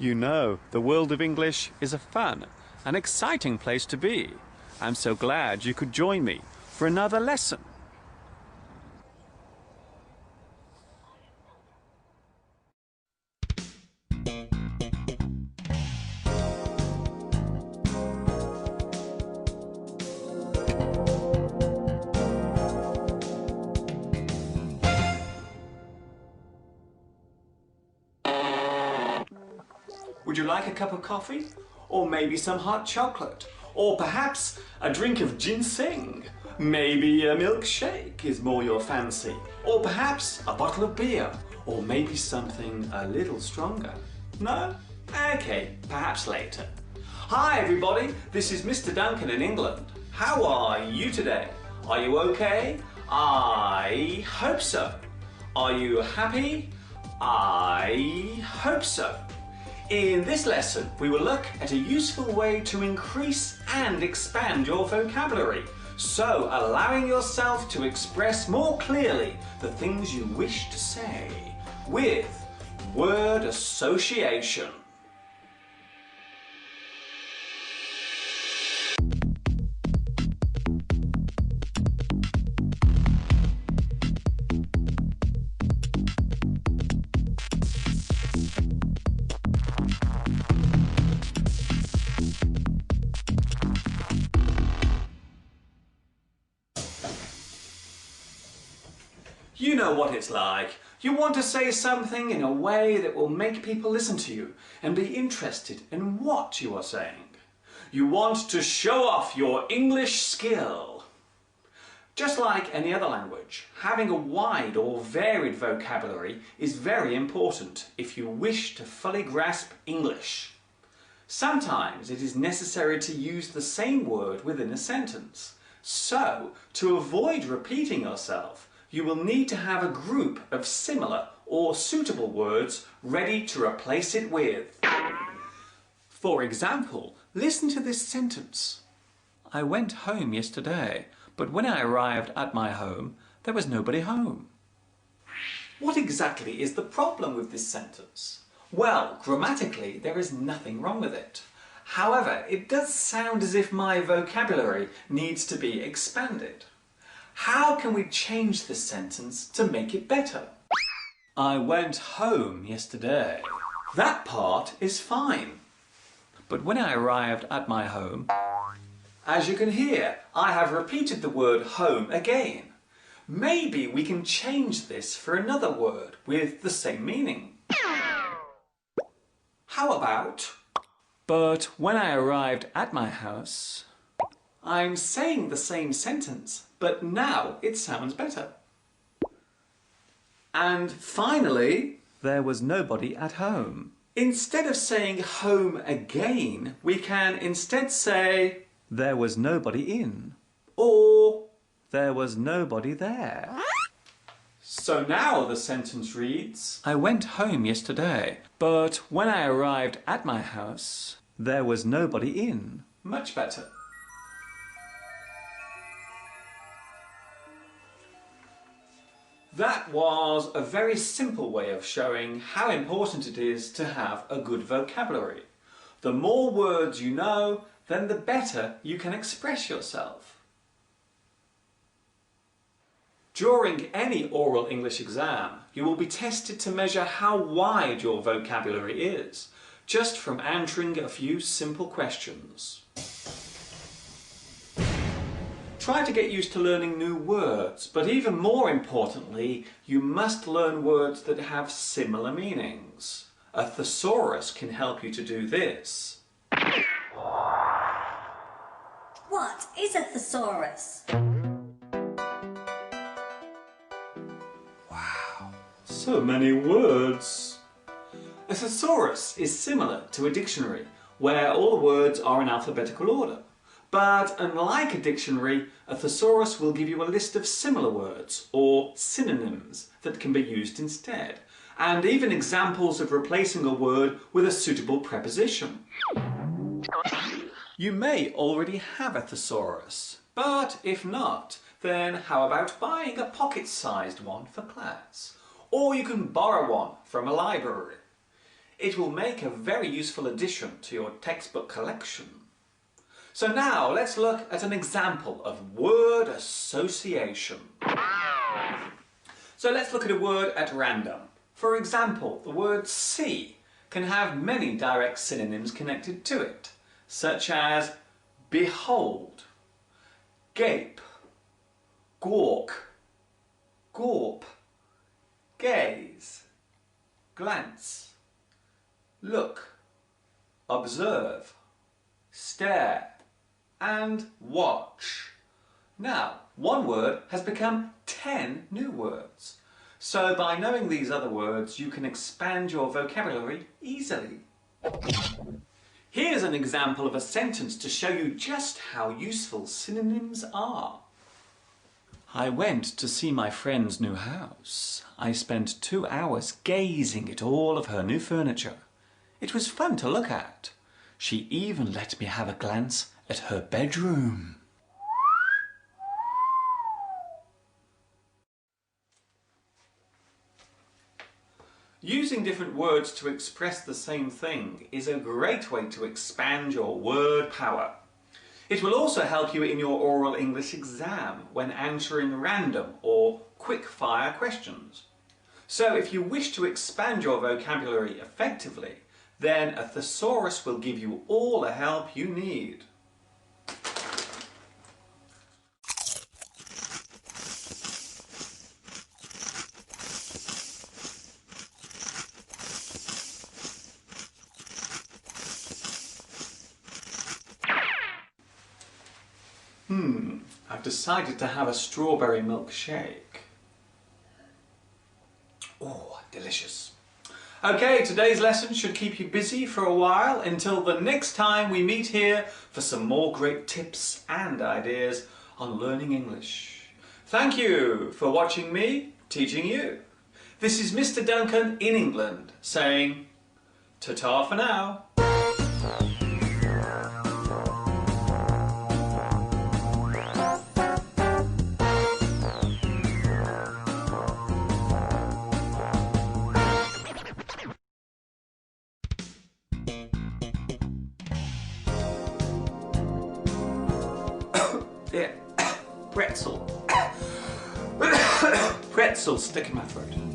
You know, the world of English is a fun and exciting place to be. I'm so glad you could join me for another lesson. Would you like a cup of coffee? Or maybe some hot chocolate? Or perhaps a drink of ginseng? Maybe a milkshake is more your fancy? Or perhaps a bottle of beer? Or maybe something a little stronger? No? Okay, perhaps later. Hi everybody, this is Mr. Duncan in England. How are you today? Are you okay? I hope so. Are you happy? I hope so. In this lesson, we will look at a useful way to increase and expand your vocabulary, so allowing yourself to express more clearly the things you wish to say with word association. You know what it's like. You want to say something in a way that will make people listen to you and be interested in what you are saying. You want to show off your English skill. Just like any other language, having a wide or varied vocabulary is very important if you wish to fully grasp English. Sometimes it is necessary to use the same word within a sentence. So, to avoid repeating yourself, you will need to have a group of similar or suitable words ready to replace it with. For example, listen to this sentence. I went home yesterday, but when I arrived at my home, there was nobody home. What exactly is the problem with this sentence? Well, grammatically, there is nothing wrong with it. However, it does sound as if my vocabulary needs to be expanded. How can we change this sentence to make it better? I went home yesterday. That part is fine. But when I arrived at my home, as you can hear, I have repeated the word home again. Maybe we can change this for another word with the same meaning. How about, but when I arrived at my house, I'm saying the same sentence, but now it sounds better. And finally, there was nobody at home. Instead of saying home again, we can instead say there was nobody in, or there was nobody there. So now the sentence reads, I went home yesterday, but when I arrived at my house, there was nobody in. Much better. That was a very simple way of showing how important it is to have a good vocabulary. The more words you know, then the better you can express yourself. During any oral English exam, you will be tested to measure how wide your vocabulary is, just from answering a few simple questions. Try to get used to learning new words, but even more importantly, you must learn words that have similar meanings. A thesaurus can help you to do this. What is a thesaurus? Wow, so many words. A thesaurus is similar to a dictionary, where all the words are in alphabetical order. But unlike a dictionary, a thesaurus will give you a list of similar words, or synonyms, that can be used instead, and even examples of replacing a word with a suitable preposition. You may already have a thesaurus, but if not, then how about buying a pocket-sized one for class? Or you can borrow one from a library. It will make a very useful addition to your textbook collection. So now let's look at an example of word association. So let's look at a word at random. For example, the word see can have many direct synonyms connected to it, such as behold, gape, gawk, gawp, gaze, glance, look, observe, stare, and watch. Now, one word has become 10 new words. So by knowing these other words, you can expand your vocabulary easily. Here's an example of a sentence to show you just how useful synonyms are. I went to see my friend's new house. I spent 2 hours gazing at all of her new furniture. It was fun to look at. She even let me have a glance at her bedroom. Using different words to express the same thing is a great way to expand your word power. It will also help you in your oral English exam when answering random or quick-fire questions. So if you wish to expand your vocabulary effectively, then a thesaurus will give you all the help you need. I've decided to have a strawberry milkshake. Oh, delicious. Okay, today's lesson should keep you busy for a while until the next time we meet here for some more great tips and ideas on learning English. Thank you for watching me teaching you. This is Mr. Duncan in England saying ta-ta for now. Yeah, pretzel. Pretzel stuck in my throat.